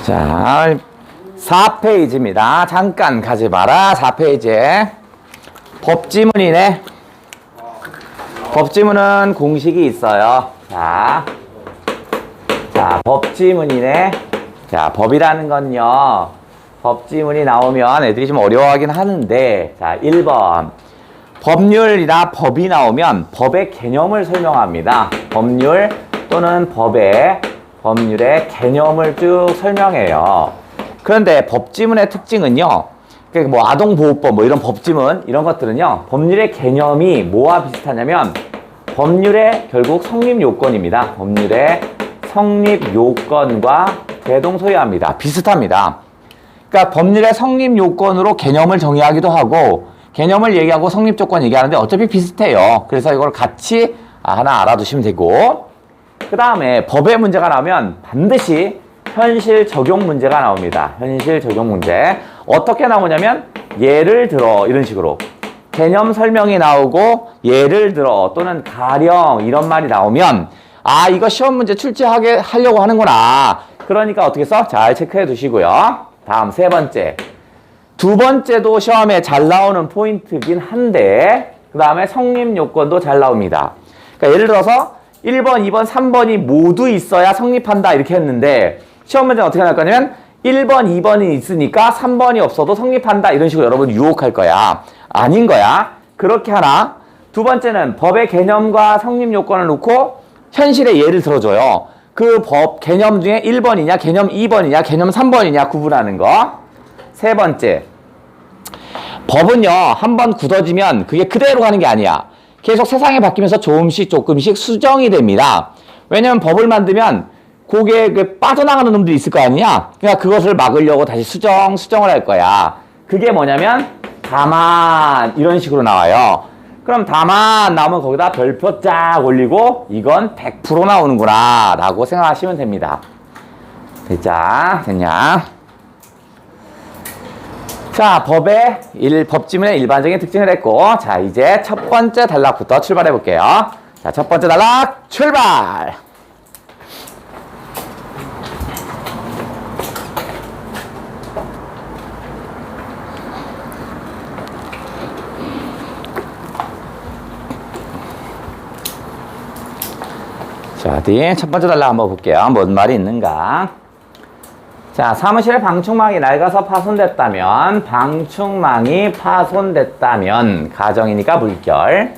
자, 4페이지입니다. 잠깐 가지 마라. 4페이지에 법지문이네. 법지문은 공식이 있어요. 자, 법지문이네. 자, 법이라는 건요, 법지문이 나오면 애들이 좀 어려워하긴 하는데, 자, 1번. 법률이나 법이 나오면 법의 개념을 설명합니다. 법률 또는 법률의 개념을 쭉 설명해요. 그런데 법지문의 특징은요, 뭐 아동보호법 뭐 이런 법지문 이런 것들은요, 법률의 개념이 뭐와 비슷하냐면 법률의 결국 성립 요건입니다. 법률의 성립 요건과 대동소이합니다. 비슷합니다. 그러니까 법률의 성립 요건으로 개념을 정의하기도 하고 개념을 얘기하고 성립 조건 얘기하는데 어차피 비슷해요. 그래서 이걸 같이 하나 알아두시면 되고, 그 다음에 법의 문제가 나오면 반드시 현실 적용 문제가 나옵니다. 현실 적용 문제. 어떻게 나오냐면 예를 들어 이런 식으로 개념 설명이 나오고 예를 들어 또는 가령 이런 말이 나오면 아, 이거 시험 문제 출제하게 하려고 하는구나. 그러니까 어떻게 써? 잘 체크해 두시고요. 다음 세 번째. 두 번째도 시험에 잘 나오는 포인트긴 한데 그 다음에 성립 요건도 잘 나옵니다. 그러니까 예를 들어서 1번, 2번, 3번이 모두 있어야 성립한다 이렇게 했는데 시험 문제는 어떻게 할 거냐면 1번, 2번이 있으니까 3번이 없어도 성립한다 이런 식으로 여러분 유혹할 거야. 아닌 거야. 그렇게 하나. 두 번째는 법의 개념과 성립 요건을 놓고 현실의 예를 들어줘요. 그 법 개념 중에 1번이냐 개념 2번이냐 개념 3번이냐 구분하는 거. 세 번째, 법은요 한번 굳어지면 그게 그대로 가는 게 아니야. 계속 세상이 바뀌면서 조금씩 수정이 됩니다. 왜냐면 법을 만들면 거기에 빠져나가는 놈들이 있을 거 아니냐. 그러니까 그것을 막으려고 다시 수정을 할 거야. 그게 뭐냐면 다만 이런 식으로 나와요. 그럼 다만 나오면 거기다 별표 쫙 올리고 이건 100% 나오는구나 라고 생각하시면 됩니다. 됐냐? 자, 법지문의 일반적인 특징을 했고, 자, 이제 첫 번째 단락부터 출발해 볼게요. 자, 첫 번째 단락 출발! 자, 어디 첫 번째 단락 한번 볼게요. 뭔 말이 있는가? 자, 사무실에 방충망이 낡아서 파손됐다면, 가정이니까 물결.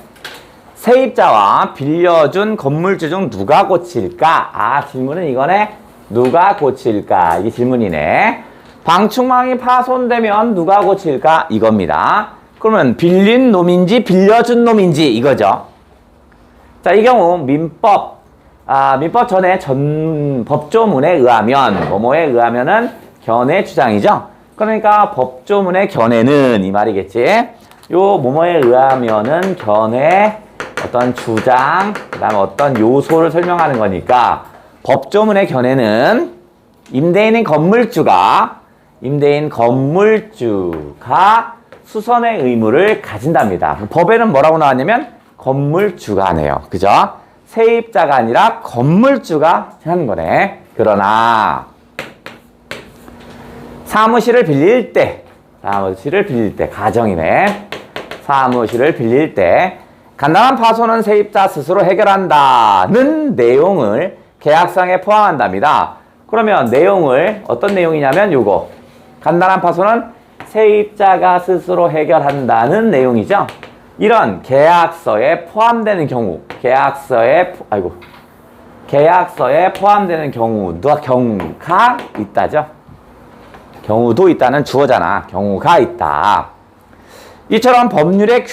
세입자와 빌려준 건물주 중 누가 고칠까? 아, 질문은 이거네. 누가 고칠까? 이게 질문이네. 방충망이 파손되면 누가 고칠까? 이겁니다. 그러면 빌린 놈인지 빌려준 놈인지 이거죠. 자, 이 경우 민법 전에 법조문에 의하면, 뭐뭐에 의하면은 견해 주장이죠. 그러니까 법조문의 견해는 이 말이겠지. 요 뭐뭐에 의하면은 견해, 어떤 주장, 그 다음에 어떤 요소를 설명하는 거니까 법조문의 견해는 임대인 건물주가 수선의 의무를 가진답니다. 법에는 뭐라고 나왔냐면 건물주가 하네요. 그죠? 세입자가 아니라 건물주가 하는 거네. 그러나 사무실을 빌릴 때 가정이네. 사무실을 빌릴 때 간단한 파손은 세입자 스스로 해결한다는 내용을 계약상에 포함한답니다. 그러면 어떤 내용이냐면 요거. 간단한 파손은 세입자가 스스로 해결한다는 내용이죠. 이런 계약서에 포함되는 경우, 계약서에 포함되는 경우가 있다죠. 경우도 있다는 주어잖아. 경우가 있다. 이처럼 법률의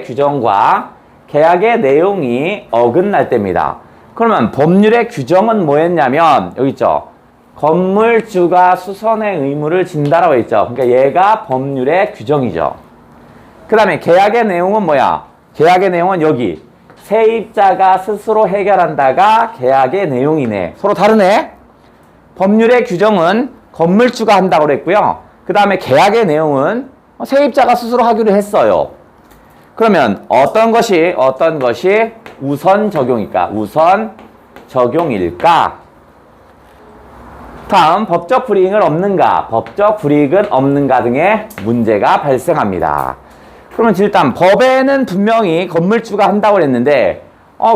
규정과 계약의 내용이 어긋날 때입니다. 그러면 법률의 규정은 뭐였냐면 여기 있죠. 건물주가 수선의 의무를 진다라고 했죠. 그러니까 얘가 법률의 규정이죠. 그 다음에 계약의 내용은 뭐야? 계약의 내용은 여기 세입자가 스스로 해결한다가 계약의 내용이네. 서로 다르네. 법률의 규정은 건물주가 한다고 그랬고요. 그 다음에 계약의 내용은 세입자가 스스로 하기로 했어요. 그러면 어떤 것이 우선 적용일까? 다음 법적 불이익은 없는가, 법적 불이익은 없는가 등의 문제가 발생합니다. 그러면 일단 법에는 분명히 건물주가 한다고 했는데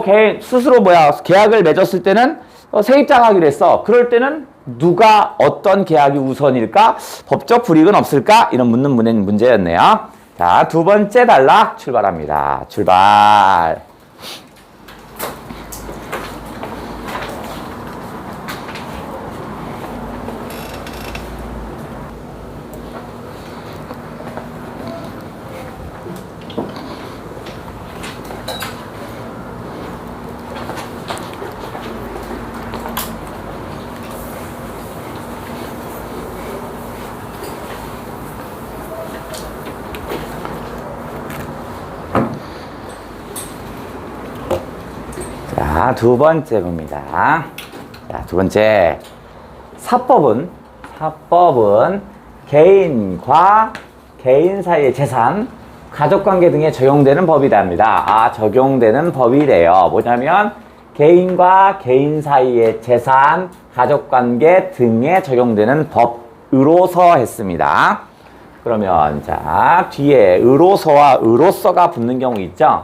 걔 스스로 계약을 맺었을 때는 세입자가 하기로 했어. 그럴 때는 누가 어떤 계약이 우선일까? 법적 불이익은 없을까? 이런 묻는 문제였네요. 자, 두 번째 단락 출발합니다. 출발. 자, 두 번째 봅니다. 자, 두 번째. 사법은 개인과 개인 사이의 재산, 가족관계 등에 적용되는 법이랍니다. 적용되는 법이래요. 뭐냐면 개인과 개인 사이의 재산, 가족관계 등에 적용되는 법으로서 했습니다. 그러면 자, 뒤에 의로서와 의로서가 붙는 경우 있죠?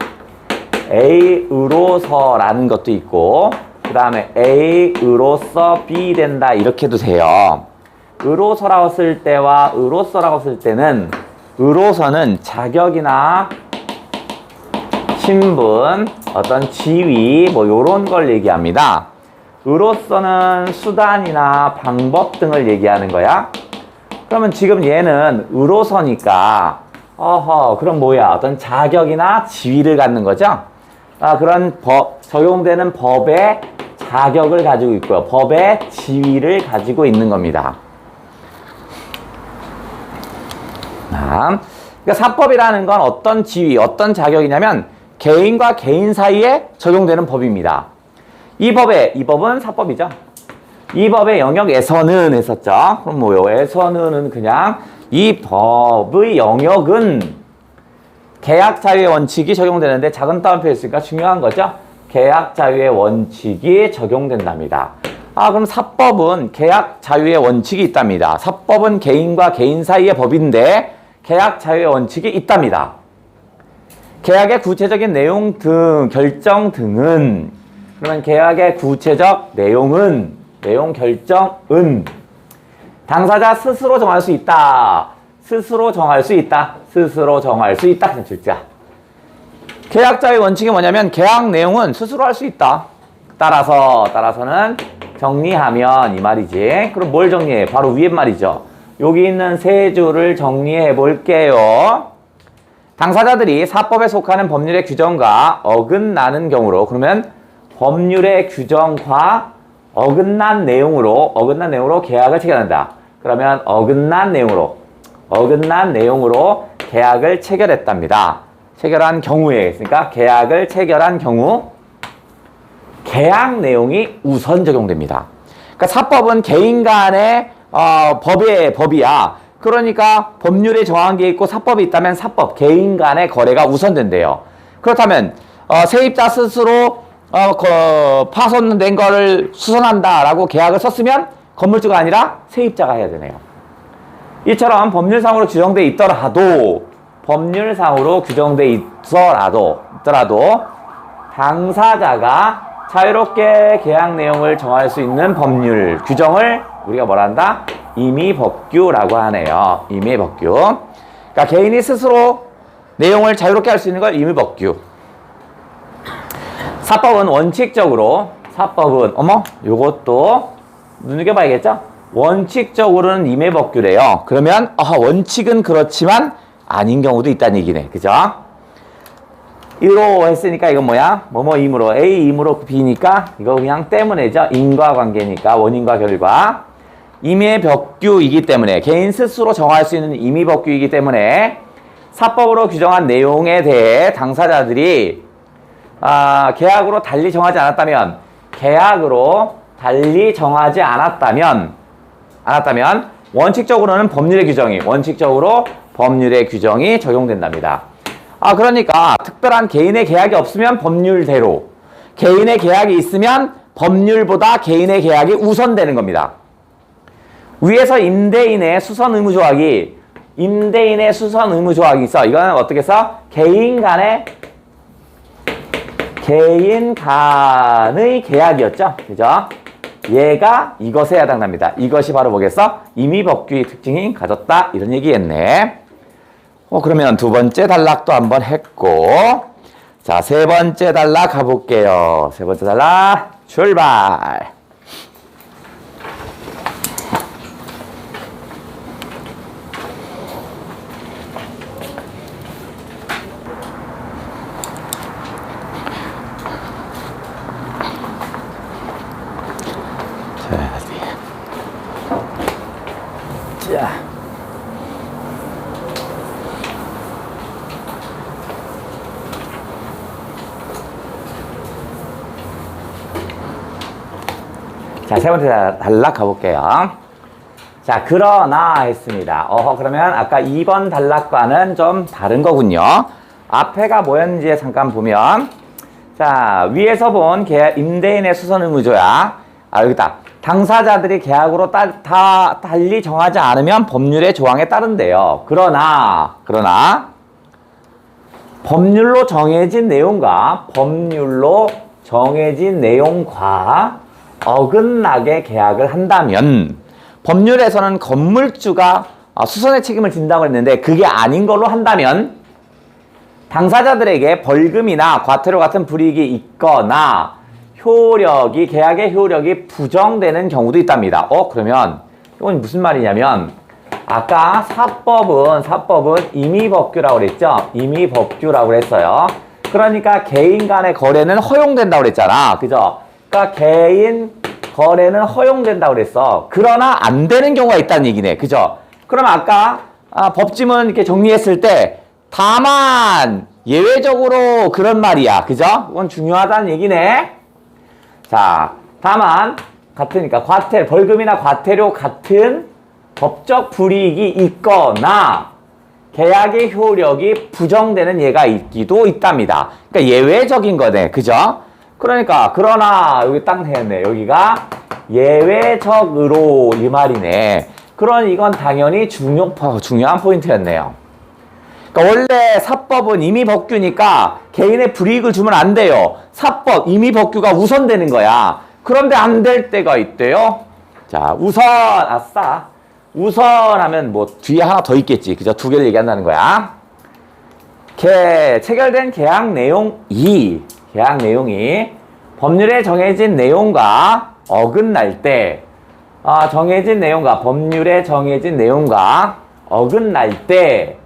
A의로서라는 것도 있고 그 다음에 A의로서 B 된다 이렇게도 돼요. 의로서라고 쓸 때와 의로서라고 쓸 때는 의로서는 자격이나 신분, 어떤 지위 요런 걸 얘기합니다. 의로서는 수단이나 방법 등을 얘기하는 거야. 그러면 지금 얘는 의로서니까 그럼 어떤 자격이나 지위를 갖는 거죠? 그런 적용되는 법의 자격을 가지고 있고요. 법의 지위를 가지고 있는 겁니다. 그러니까 사법이라는 건 어떤 지위, 어떤 자격이냐면 개인과 개인 사이에 적용되는 법입니다. 이 법은 사법이죠. 이 법의 영역에서는 했었죠. 그럼 에서는 그냥 이 법의 영역은 계약 자유의 원칙이 적용되는데 작은 따옴표 있으니까 중요한 거죠. 계약 자유의 원칙이 적용된답니다. 그럼 사법은 계약 자유의 원칙이 있답니다. 사법은 개인과 개인 사이의 법인데 계약 자유의 원칙이 있답니다. 계약의 구체적인 내용 등 결정 등은 그러면 계약의 구체적 내용 결정은 당사자 스스로 정할 수 있다. 스스로 정할 수 있다. 그냥 줄자. 계약자의 원칙이 뭐냐면 계약 내용은 스스로 할 수 있다. 따라서는 정리하면 이 말이지. 그럼 뭘 정리해? 바로 위에 말이죠. 여기 있는 세 줄을 정리해 볼게요. 당사자들이 사법에 속하는 법률의 규정과 어긋나는 경우로 그러면 법률의 규정과 어긋난 내용으로 계약을 체결한다. 그러면 어긋난 내용으로 계약을 체결했답니다. 체결한 경우에 그러니까 계약을 체결한 경우 계약 내용이 우선 적용됩니다. 그러니까 사법은 개인 간의 법이야. 그러니까 법률에 정한 게 있고 사법이 있다면 개인 간의 거래가 우선된대요. 그렇다면 세입자 스스로 파손된 거를 수선한다라고 계약을 썼으면 건물주가 아니라 세입자가 해야 되네요. 이처럼 법률상으로 규정돼 있더라도 당사자가 자유롭게 계약 내용을 정할 수 있는 법률 규정을 우리가 뭐라 한다? 임의법규라고 하네요. 임의법규. 그러니까 개인이 스스로 내용을 자유롭게 할 수 있는 걸 임의법규. 사법은 원칙적으로 요것도 눈여겨봐야겠죠? 원칙적으로는 임의법규래요. 그러면 원칙은 그렇지만 아닌 경우도 있다는 얘기네. 그죠? 1호 했으니까 이건 뭐야? 임으로 A 임으로 B니까 이거 그냥 때문에죠. 인과관계니까 원인과 결과. 임의법규이기 때문에 개인 스스로 정할 수 있는 임의법규이기 때문에 사법으로 규정한 내용에 대해 당사자들이 계약으로 달리 정하지 않았다면 원칙적으로 법률의 규정이 적용된답니다. 그러니까 특별한 개인의 계약이 없으면 법률대로, 개인의 계약이 있으면 법률보다 개인의 계약이 우선되는 겁니다. 위에서 임대인의 수선 의무 조항이 있어. 이거는 어떻게 써? 개인 간의 계약이었죠. 그죠? 얘가 이것에 해당합니다. 이것이 바로 뭐겠어? 임의법규의 특징이 가졌다. 이런 얘기겠네. 그러면 두 번째 단락도 한번 했고, 자, 세 번째 단락 가볼게요. 세 번째 단락 출발. 자, 세 번째 단락 가볼게요. 자, 그러나 했습니다. 그러면 아까 2번 단락과는 좀 다른 거군요. 앞에가 뭐였는지 잠깐 보면, 자, 위에서 본 임대인의 수선 의무조야. 여기 있다. 당사자들이 계약으로 다 달리 정하지 않으면 법률의 조항에 따른대요. 그러나 법률로 정해진 내용과 어긋나게 계약을 한다면, 법률에서는 건물주가 수선의 책임을 진다고 했는데 그게 아닌 걸로 한다면 당사자들에게 벌금이나 과태료 같은 불이익이 있거나 계약의 효력이 부정되는 경우도 있답니다. 그러면 이건 무슨 말이냐면, 아까 사법은 임의법규라고 그랬죠? 임의법규라고 그랬어요. 그러니까 개인 간의 거래는 허용된다고 그랬잖아. 그죠? 그러니까 개인 거래는 허용된다고 그랬어. 그러나 안 되는 경우가 있다는 얘기네. 그죠? 그럼 아까 법지문 이렇게 정리했을 때 다만 예외적으로 그런 말이야. 그죠? 그건 중요하다는 얘기네. 자, 다만 같으니까 벌금이나 과태료 같은 법적 불이익이 있거나 계약의 효력이 부정되는 예가 있기도 있답니다. 그러니까 예외적인 거네. 그죠? 그러나 여기 딱 했네. 여기가 예외적으로 이 말이네. 이건 당연히 중요한 포인트였네요. 그러니까 원래 사법은 임의법규니까 개인의 불이익을 주면 안 돼요. 사법, 임의법규가 우선되는 거야. 그런데 안 될 때가 있대요. 자, 아싸. 우선하면 뭐 뒤에 하나 더 있겠지. 그죠? 두 개를 얘기한다는 거야. 체결된 계약 내용이 법률에 정해진 내용과 어긋날 때, 법률에 정해진 내용과 어긋날 때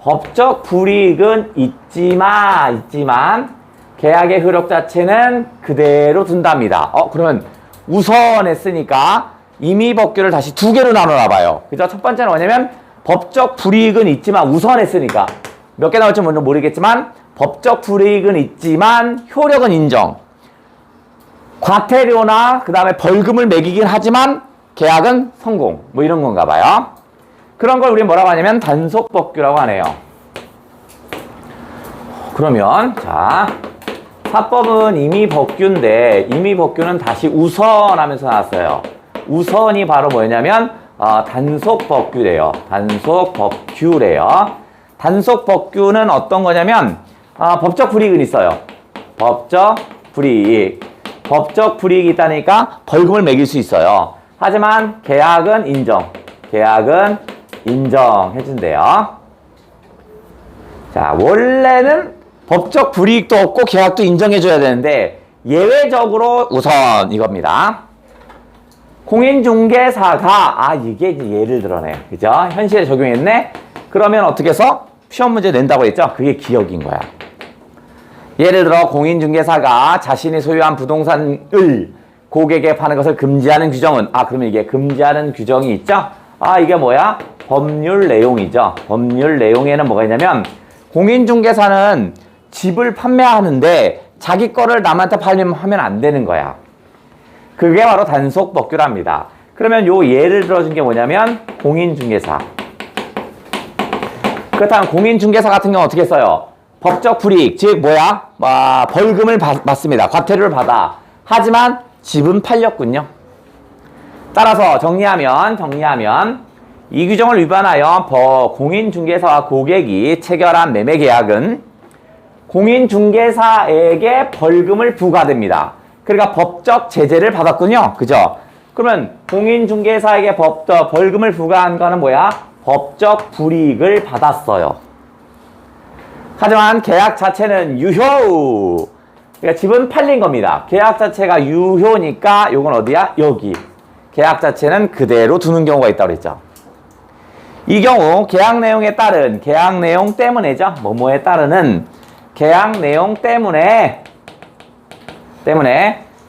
법적 불이익은 있지만 계약의 효력 자체는 그대로 둔답니다. 그러면 우선 했으니까 임의법규를 다시 두 개로 나눠 봐요. 그죠? 첫 번째는 뭐냐면 법적 불이익은 있지만 우선 했으니까 몇 개 나올지 모르겠지만 법적 불이익은 있지만 효력은 인정. 과태료나 그 다음에 벌금을 매기긴 하지만 계약은 성공. 뭐 이런 건가 봐요. 그런 걸 우리 뭐라고 하냐면 단속법규라고 하네요. 그러면 자, 사법은 임의법규인데 임의법규는 다시 우선하면서 나왔어요. 우선이 바로 뭐냐면 단속법규래요. 단속법규는 어떤 거냐면 법적 불이익은 있어요. 법적 불이익이 있다니까 벌금을 매길 수 있어요. 하지만 계약은 인정해준대요. 자, 원래는 법적 불이익도 없고 계약도 인정해줘야 되는데 예외적으로 우선 이겁니다. 공인중개사가 이게 예를 들어네. 그죠? 현실에 적용했네? 그러면 어떻게 해서 시험 문제 낸다고 했죠? 그게 기억인 거야. 예를 들어 공인중개사가 자신이 소유한 부동산을 고객에게 파는 것을 금지하는 규정은 그러면 이게 금지하는 규정이 있죠? 이게 뭐야? 법률 내용이죠. 법률 내용에는 뭐가 있냐면 공인중개사는 집을 판매하는데 자기 거를 남한테 팔면 안 되는 거야. 그게 바로 단속법규랍니다. 그러면 요 예를 들어준 게 뭐냐면 공인중개사. 그렇다면 공인중개사 같은 경우 어떻게 써요? 법적 불이익, 즉 뭐야? 벌금을 받습니다. 과태료를 받아. 하지만 집은 팔렸군요. 따라서 정리하면 이 규정을 위반하여 공인중개사와 고객이 체결한 매매계약은 공인중개사에게 벌금을 부과됩니다. 그러니까 법적 제재를 받았군요. 그죠? 그러면 공인중개사에게 벌금을 부과한 거는 뭐야? 법적 불이익을 받았어요. 하지만 계약 자체는 유효. 그러니까 집은 팔린 겁니다. 계약 자체가 유효니까 요건 어디야? 여기. 계약 자체는 그대로 두는 경우가 있다고 그랬죠. 이 경우 계약 내용에 따른 계약 내용 때문에죠. 뭐뭐에 따르는 계약 내용 때문에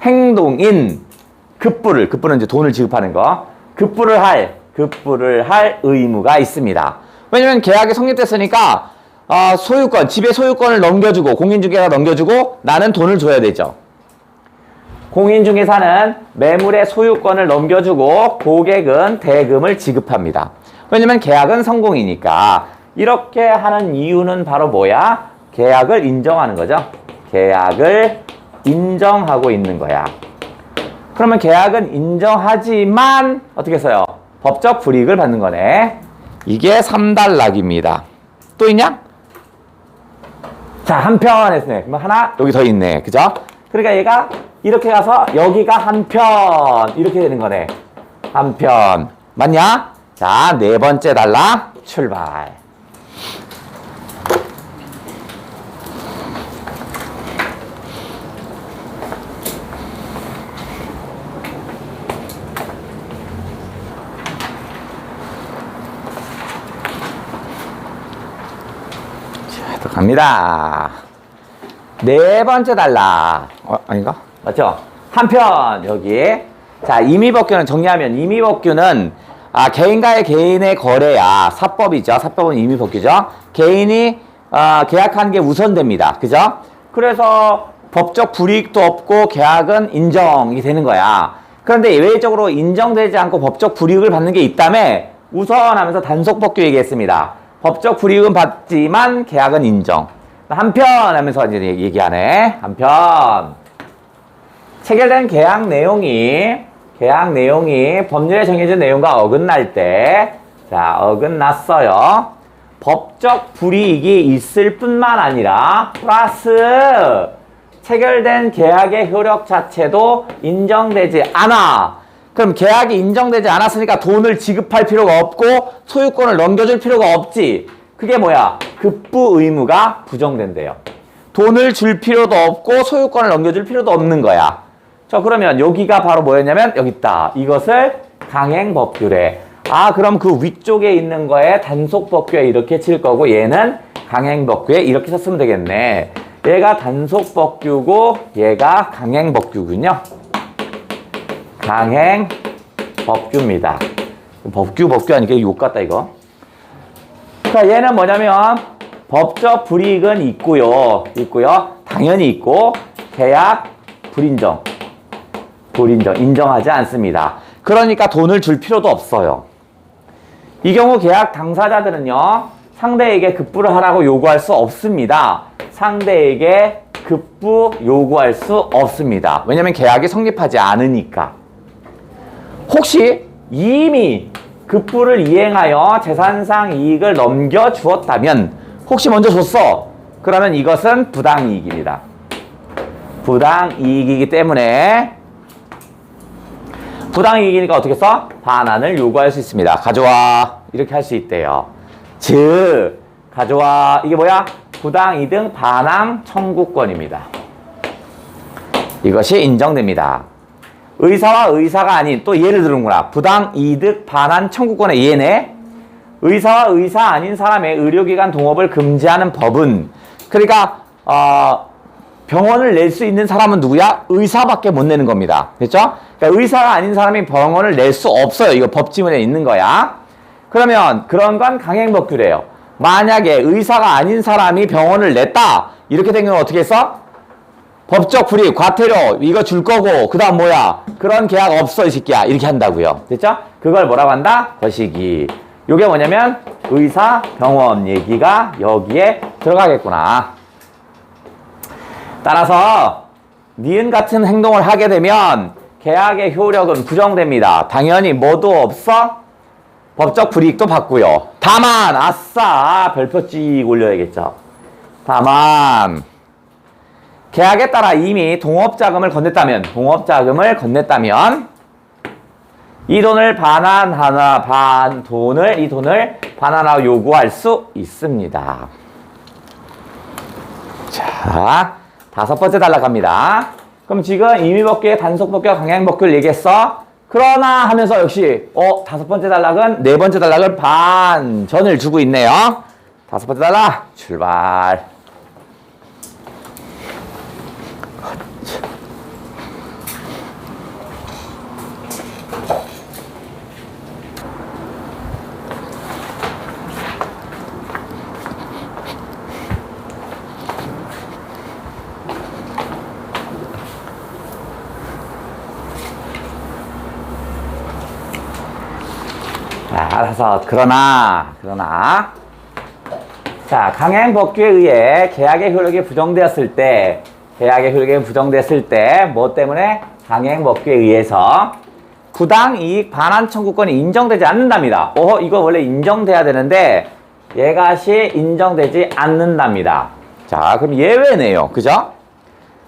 행동인 급부는 이제 돈을 지급하는 거. 급부를 할 의무가 있습니다. 왜냐면 계약이 성립됐으니까 소유권, 집의 소유권을 넘겨주고 공인중개사가 넘겨주고 나는 돈을 줘야 되죠. 공인중개사는 매물의 소유권을 넘겨주고 고객은 대금을 지급합니다. 왜냐면 계약은 성공이니까. 이렇게 하는 이유는 바로 뭐야? 계약을 인정하는 거죠. 계약을 인정하고 있는 거야. 그러면 계약은 인정하지만 어떻게 써요? 법적 불이익을 받는 거네. 이게 3단락입니다. 또 있냐? 자, 한편 했네. 그럼 하나 여기 더 있네. 그죠? 그러니까 얘가 이렇게 가서 여기가 한편 이렇게 되는 거네. 한편. 맞냐? 자, 네 번째 단락 출발. 자, 또 갑니다. 네 번째 단락. 아닌가? 맞죠? 한편 여기. 자, 임의법규는 정리하면 임의법규는 개인과의 개인의 거래야 사법이죠. 사법은 임의법규죠. 개인이 계약하는 게 우선됩니다. 그죠? 그래서 법적 불이익도 없고 계약은 인정이 되는 거야. 그런데 예외적으로 인정되지 않고 법적 불이익을 받는 게 있다며 우선하면서 단속법규 얘기했습니다. 법적 불이익은 받지만 계약은 인정. 한편 하면서 이제 얘기하네. 한편 체결된 계약 내용이 법률에 정해진 내용과 어긋날 때, 자, 어긋났어요. 법적 불이익이 있을 뿐만 아니라 플러스 체결된 계약의 효력 자체도 인정되지 않아. 그럼 계약이 인정되지 않았으니까 돈을 지급할 필요가 없고 소유권을 넘겨줄 필요가 없지. 그게 뭐야? 급부 의무가 부정된대요. 돈을 줄 필요도 없고 소유권을 넘겨줄 필요도 없는 거야. 자, 그러면 여기가 바로 뭐였냐면 여기 있다. 이것을 강행법규래. 그럼 그 위쪽에 있는 거에 단속법규에 이렇게 칠 거고 얘는 강행법규에 이렇게 썼으면 되겠네. 얘가 단속법규고 얘가 강행법규군요. 강행법규입니다. 법규 하니까 욕 같다 이거. 자, 얘는 뭐냐면 법적 불이익은 있고요. 당연히 있고 계약 인정하지 않습니다. 그러니까 돈을 줄 필요도 없어요. 이 경우 계약 당사자들은요, 상대에게 급부를 하라고 요구할 수 없습니다. 상대에게 급부 요구할 수 없습니다. 왜냐면 계약이 성립하지 않으니까. 혹시 이미 급부를 이행하여 재산상 이익을 넘겨주었다면, 혹시 먼저 줬어. 그러면 이것은 부당이익입니다. 부당이익이기 때문에 부당이익이니까 어떻게 써? 반환을 요구할 수 있습니다. 가져와. 이렇게 할 수 있대요. 즉, 가져와. 이게 뭐야? 부당이득 반환 청구권입니다. 이것이 인정됩니다. 의사와 의사가 아닌, 또 예를 들는구나. 부당이득 반환 청구권의 예네. 의사와 의사 아닌 사람의 의료기관 동업을 금지하는 법은, 그러니까 병원을 낼 수 있는 사람은 누구야? 의사밖에 못 내는 겁니다. 됐죠? 그러니까 의사가 아닌 사람이 병원을 낼 수 없어요. 이거 법지문에 있는 거야. 그러면 그런 건 강행법규래요. 만약에 의사가 아닌 사람이 병원을 냈다. 이렇게 된 경우는 어떻게 했어? 법적 불이익, 과태료 이거 줄 거고 그 다음 뭐야? 그런 계약 없어 이 새끼야. 이렇게 한다고요. 됐죠? 그걸 뭐라고 한다? 거시기. 요게 뭐냐면 의사, 병원 얘기가 여기에 들어가겠구나. 따라서 니은 같은 행동을 하게 되면 계약의 효력은 부정됩니다. 당연히 뭐도 없어? 법적 불이익도 받고요. 다만 아싸 별표 찍 올려야겠죠. 다만 계약에 따라 이미 동업자금을 건넸다면 이 돈을 반환하고 요구할 수 있습니다. 자, 5번째 단락 갑니다. 그럼 지금 임의법규에 단속법규와 강행법규를 얘기했어. 그러나 하면서 역시 5번째 단락은 4번째 단락을 반전을 주고 있네요. 5번째 단락 출발. 알아서 그러나 자, 강행법규에 의해 계약의 효력이 부정되었을 때 뭐 때문에 강행법규에 의해서 부당이익 반환 청구권이 인정되지 않는답니다. 이거 원래 인정돼야 되는데 얘가시 인정되지 않는답니다. 자, 그럼 예외네요. 그죠?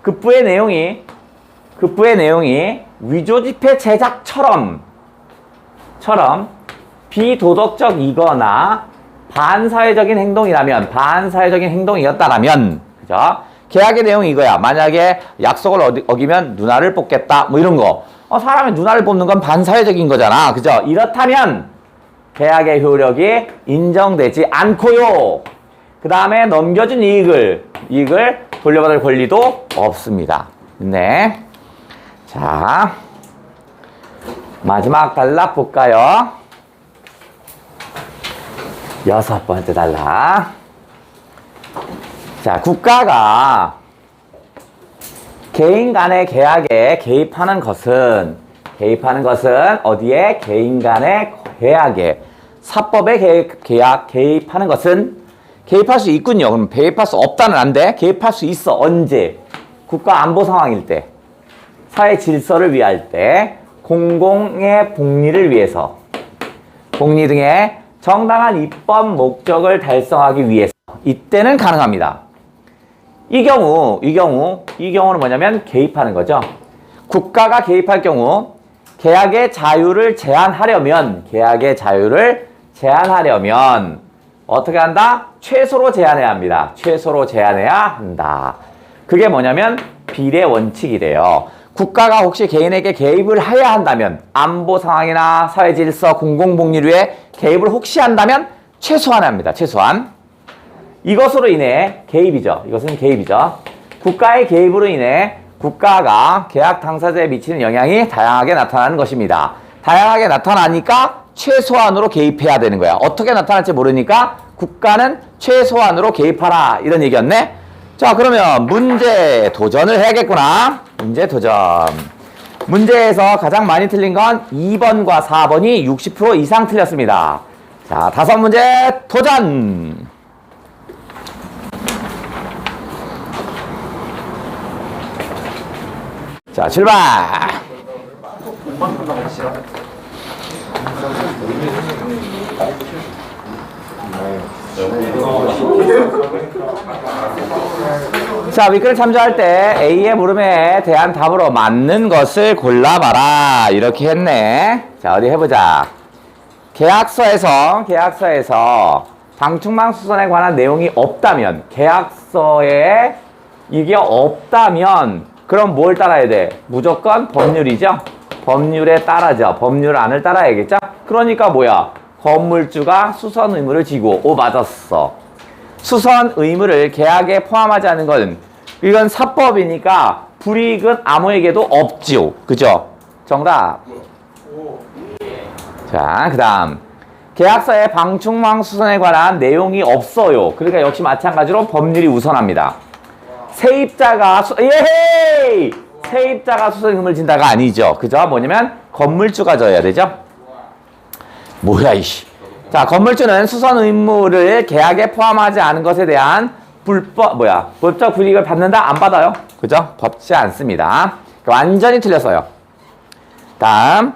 급부의 내용이 위조지폐 제작처럼 비도덕적이거나 반사회적인 행동이었다라면, 그죠? 계약의 내용이 이거야. 만약에 약속을 어기면 누나를 뽑겠다, 뭐 이런 거. 사람이 누나를 뽑는 건 반사회적인 거잖아. 그죠? 이렇다면 계약의 효력이 인정되지 않고요. 그 다음에 넘겨준 이익을 돌려받을 권리도 없습니다. 네. 자, 마지막 단락 볼까요? 6번째 단락. 자, 국가가 개인 간의 계약에 개입하는 것은 어디에? 개인 간의 계약에 사법의 개입하는 것은 개입할 수 있군요. 그럼 개입할 수 없다는 안 돼. 개입할 수 있어. 언제? 국가 안보 상황일 때, 사회 질서를 위할 때, 공공의 복리를 위해서, 복리 등의 정당한 입법 목적을 달성하기 위해서 이때는 가능합니다. 이 경우는 뭐냐면 개입하는 거죠. 국가가 개입할 경우 계약의 자유를 제한하려면 어떻게 한다? 최소로 제한해야 합니다. 최소로 제한해야 한다. 그게 뭐냐면 비례 원칙이래요. 국가가 혹시 개인에게 개입을 해야 한다면 안보 상황이나 사회 질서, 공공복리를 위해 개입을 혹시 한다면 최소한 합니다. 최소한. 이것으로 인해 이것은 개입이죠. 국가의 개입으로 인해 국가가 계약 당사자에 미치는 영향이 다양하게 나타나는 것입니다. 다양하게 나타나니까 최소한으로 개입해야 되는 거야. 어떻게 나타날지 모르니까 국가는 최소한으로 개입하라, 이런 얘기였네. 자, 그러면 문제 도전을 해야겠구나. 문제 도전. 문제에서 가장 많이 틀린 건 2번과 4번이 60% 이상 틀렸습니다. 자, 5문제 도전! 자, 출발! 자, 윗글을 참조할 때 A의 물음에 대한 답으로 맞는 것을 골라봐라, 이렇게 했네. 자, 어디 해보자. 계약서에서 방충망 수선에 관한 내용이 없다면, 계약서에 이게 없다면 그럼 뭘 따라야 돼? 무조건 법률이죠. 법률에 따라죠. 법률안을 따라야겠죠. 그러니까 뭐야? 건물주가 수선 의무를 지고, 맞았어. 수선 의무를 계약에 포함하지 않은 건 이건 사법이니까 불이익은 아무에게도 없지요. 그죠? 정답. 자, 그 다음 계약서에 방충망 수선에 관한 내용이 없어요. 그러니까 역시 마찬가지로 법률이 우선합니다. 세입자가 수선 의무를 진다가 아니죠. 그죠? 뭐냐면 건물주가 져야 되죠. 뭐야 이씨. 자, 건물주는 수선 의무를 계약에 포함하지 않은 것에 대한 법적 불이익을 받는다? 안 받아요. 그죠? 받지 않습니다. 완전히 틀렸어요. 다음.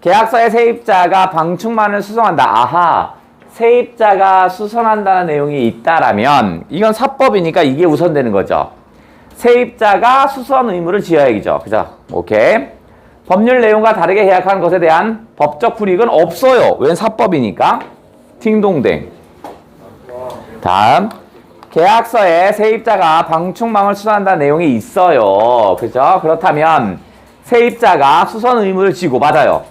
계약서의 세입자가 방충망을 수선한다. 아하. 세입자가 수선한다는 내용이 있다라면 이건 사법이니까 이게 우선되는 거죠. 세입자가 수선 의무를 지어야겠죠. 그죠? 오케이. 법률 내용과 다르게 계약한 것에 대한 법적 불이익은 없어요. 웬 사법이니까. 딩동댕. 다음. 계약서에 세입자가 방충망을 수선한다는 내용이 있어요. 그죠? 그렇다면 세입자가 수선 의무를 지고, 맞아요.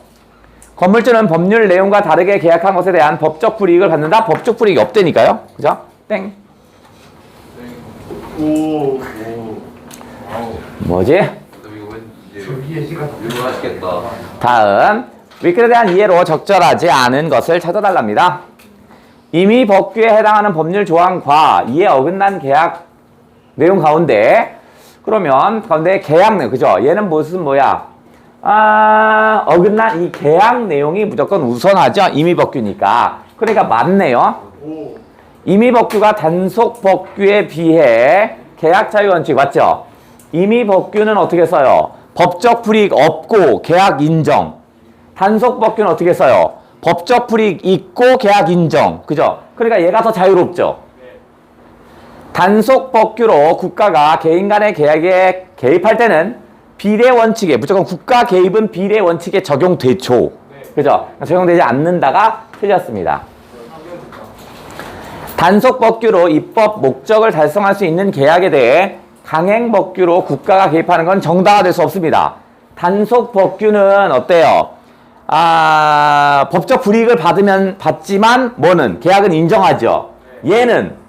건물주는 법률 내용과 다르게 계약한 것에 대한 법적 불이익을 받는다? 법적 불이익이 없다니까요. 그죠? 땡. 오. 뭐지? 이거 맛있겠다. 다음. 윗글에 대한 이해로 적절하지 않은 것을 찾아달랍니다. 이미 법규에 해당하는 법률 조항과 이에 어긋난 계약 내용 가운데, 그러면 가운데 계약 내용, 그죠? 얘는 무슨 뭐야? 어긋난 이 계약 내용이 무조건 우선하죠. 이미 법규니까. 그러니까 맞네요. 이미 법규가 단속 법규에 비해 계약 자유 원칙 맞죠? 이미 법규는 어떻게 써요? 법적 불이익 없고 계약 인정. 단속 법규는 어떻게 써요? 법적 불이익 있고 계약 인정. 그죠? 그러니까 얘가 더 자유롭죠. 단속 법규로 국가가 개인 간의 계약에 개입할 때는 비례 원칙에, 무조건 국가 개입은 비례 원칙에 적용되죠. 그죠? 적용되지 않는다가 틀렸습니다. 단속 법규로 입법 목적을 달성할 수 있는 계약에 대해 강행 법규로 국가가 개입하는 건 정당화될 수 없습니다. 단속 법규는 어때요? 법적 불이익을 받지만 뭐는 계약은 인정하죠. 얘는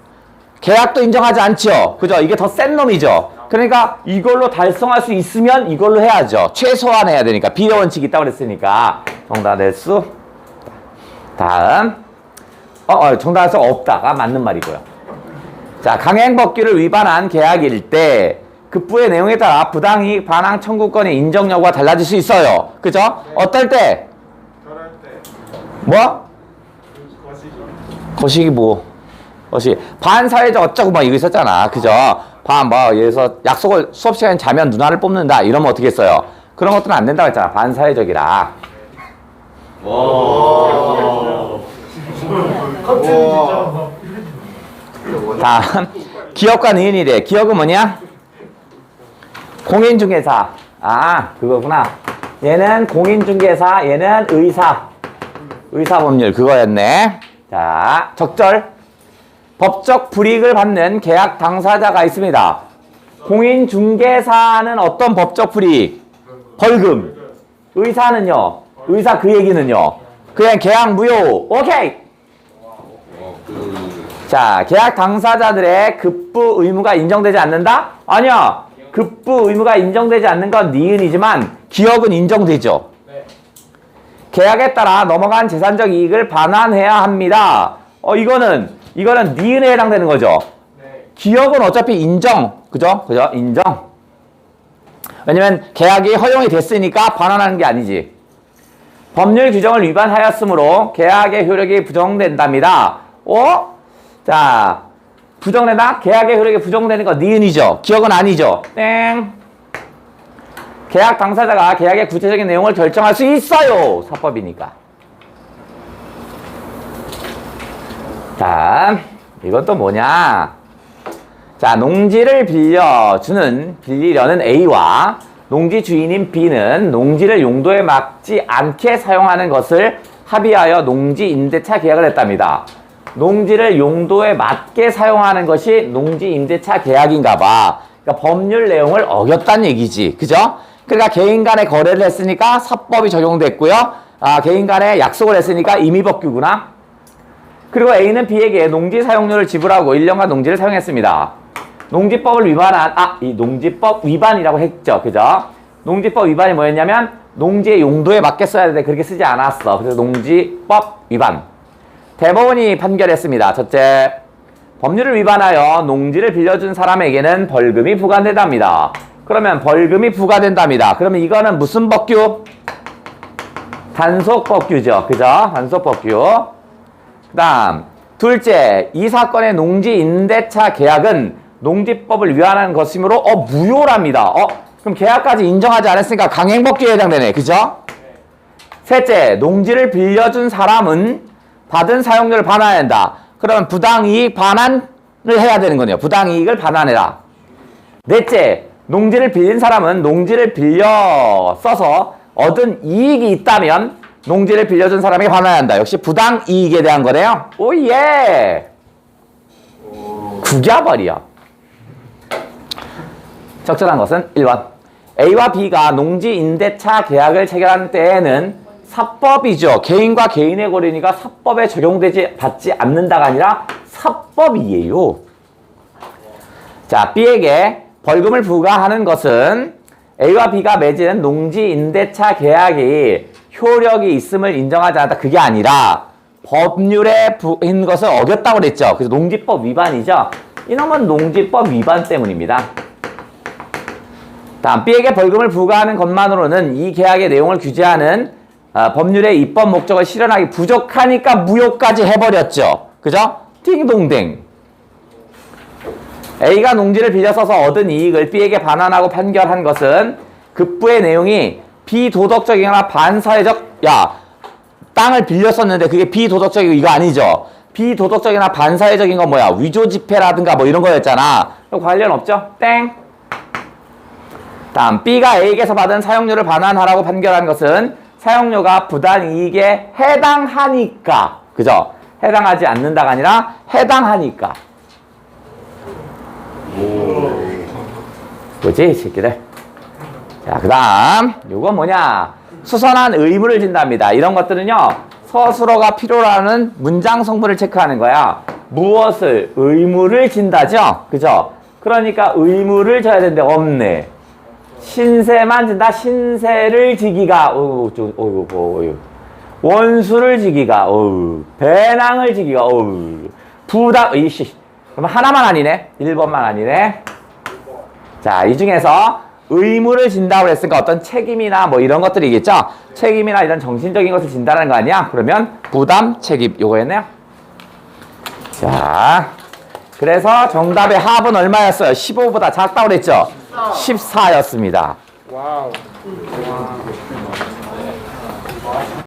계약도 인정하지 않죠. 그죠? 이게 더 센 놈이죠. 그러니까 이걸로 달성할 수 있으면 이걸로 해야죠. 최소한 해야 되니까. 비례 원칙이 있다고 그랬으니까 정당화될 수. 다음. 정당화될 수 없다가 맞는 말이고요. 자, 강행 법규를 위반한 계약일 때 급부의 내용에 따라 부당이익 반항 청구권의 인정 여부가 달라질 수 있어요. 그죠? 어떨 때? 뭐? 거시기 뭐? 반사회적 어쩌고 막 이거 있었잖아. 그죠? 예에서 약속을 수업 시간에 자면 누나를 뽑는다. 이러면 어떻게 했어요? 그런 것들은 안 된다고 했잖아. 반사회적이라. 다음. 기업과 니은이래. 기업은 뭐냐? 공인중개사. 그거구나. 얘는 공인중개사, 얘는 의사법률 그거였네. 자, 적절. 법적 불이익을 받는 계약 당사자가 있습니다. 공인중개사는 어떤 법적 불이익? 벌금. 의사는요? 의사 그 얘기는요? 그냥 계약 무효. 오케이. 자, 계약 당사자들의 급부 의무가 인정되지 않는다? 아니야. 급부 의무가 인정되지 않는 건 니은이지만 기업은 인정되죠. 계약에 따라 넘어간 재산적 이익을 반환해야 합니다. 이거는 니은에 해당되는 거죠. 기업은 어차피 인정. 그죠? 인정. 왜냐면 계약이 허용이 됐으니까 반환하는 게 아니지. 법률 규정을 위반하였으므로 계약의 효력이 부정된답니다. 자, 부정된다? 계약의 효력이 부정되는 거 니은이죠. 기억은 아니죠. 땡. 계약 당사자가 계약의 구체적인 내용을 결정할 수 있어요. 사법이니까. 자, 이건 또 뭐냐? 자, 농지를 빌리려는 A와 농지 주인인 B는 농지를 용도에 맞지 않게 사용하는 것을 합의하여 농지 임대차 계약을 했답니다. 농지를 용도에 맞게 사용하는 것이 농지 임대차 계약인가 봐. 그러니까 법률 내용을 어겼다는 얘기지. 그죠? 그러니까 개인 간에 거래를 했으니까 사법이 적용됐고요. 개인 간에 약속을 했으니까 임의법규구나. 그리고 A는 B에게 농지 사용료를 지불하고 1년간 농지를 사용했습니다. 농지법을 위반한, 이 농지법 위반이라고 했죠. 그죠? 농지법 위반이 뭐였냐면, 농지의 용도에 맞게 써야 되는데 그렇게 쓰지 않았어. 그래서 농지법 위반. 대법원이 판결했습니다. 첫째, 법률을 위반하여 농지를 빌려준 사람에게는 벌금이 부과된답니다. 그러면 벌금이 부과된답니다. 그러면 이거는 무슨 법규? 단속법규죠. 그죠? 단속법규. 그 다음, 둘째, 이 사건의 농지 임대차 계약은 농지법을 위반하는 것이므로 무효랍니다. 그럼 계약까지 인정하지 않았으니까 강행법규에 해당되네. 그죠? 셋째, 농지를 빌려준 사람은 받은 사용료를 반환해야 한다. 그러면 부당이익 반환을 해야 되는 거네요. 부당이익을 반환해라. 넷째, 농지를 빌린 사람은 농지를 빌려 써서 얻은 이익이 있다면 농지를 빌려준 사람에게 반환해야 한다. 역시 부당이익에 대한 거네요. 오예! 구겨버려. 적절한 것은 1번. A와 B가 농지 임대차 계약을 체결한 때에는 사법이죠. 개인과 개인의 거래니까 사법에 받지 않는다가 아니라 사법이에요. 자, B에게 벌금을 부과하는 것은 A와 B가 맺은 농지 임대차 계약이 효력이 있음을 인정하지 않았다. 그게 아니라 법률에 부인 것을 어겼다고 그랬죠. 그래서 농지법 위반이죠. 이놈은 농지법 위반 때문입니다. 다음, B에게 벌금을 부과하는 것만으로는 이 계약의 내용을 규제하는 법률의 입법 목적을 실현하기 부족하니까 무효까지 해버렸죠. 그죠? 띵동댕. A가 농지를 빌려 써서 얻은 이익을 B에게 반환하고 판결한 것은 급부의 내용이 비도덕적이거나 반사회적, 땅을 빌려 썼는데 그게 비도덕적이고 이거 아니죠. 비도덕적이나 반사회적인 건 뭐야? 위조지폐라든가 뭐 이런 거였잖아. 관련 없죠? 땡. 다음, B가 A에게서 받은 사용료를 반환하라고 판결한 것은 사용료가 부당이익에 해당하니까. 그죠? 해당하지 않는다가 아니라 해당하니까. 뭐지, 이 새끼들? 자, 그 다음, 요건 뭐냐? 수선한 의무를 진답니다. 이런 것들은요, 서술어가 필요로 하는 문장 성분을 체크하는 거야. 무엇을? 의무를 진다죠? 그죠? 그러니까 의무를 져야 되는데 없네. 신세만 진다. 신세를 지기가, 원수를 지기가, 배낭을 지기가, 부당, 이씨. 그럼 하나만 아니네? 1번만 아니네? 자, 이 중에서 의무를 진다고 했으니까 어떤 책임이나 뭐 이런 것들이겠죠? 책임이나 이런 정신적인 것을 진다는 거 아니야? 그러면 부담, 책임, 요거였네요. 자, 그래서 정답의 합은 얼마였어요? 15보다 작다고 그랬죠? 14였습니다. 와우.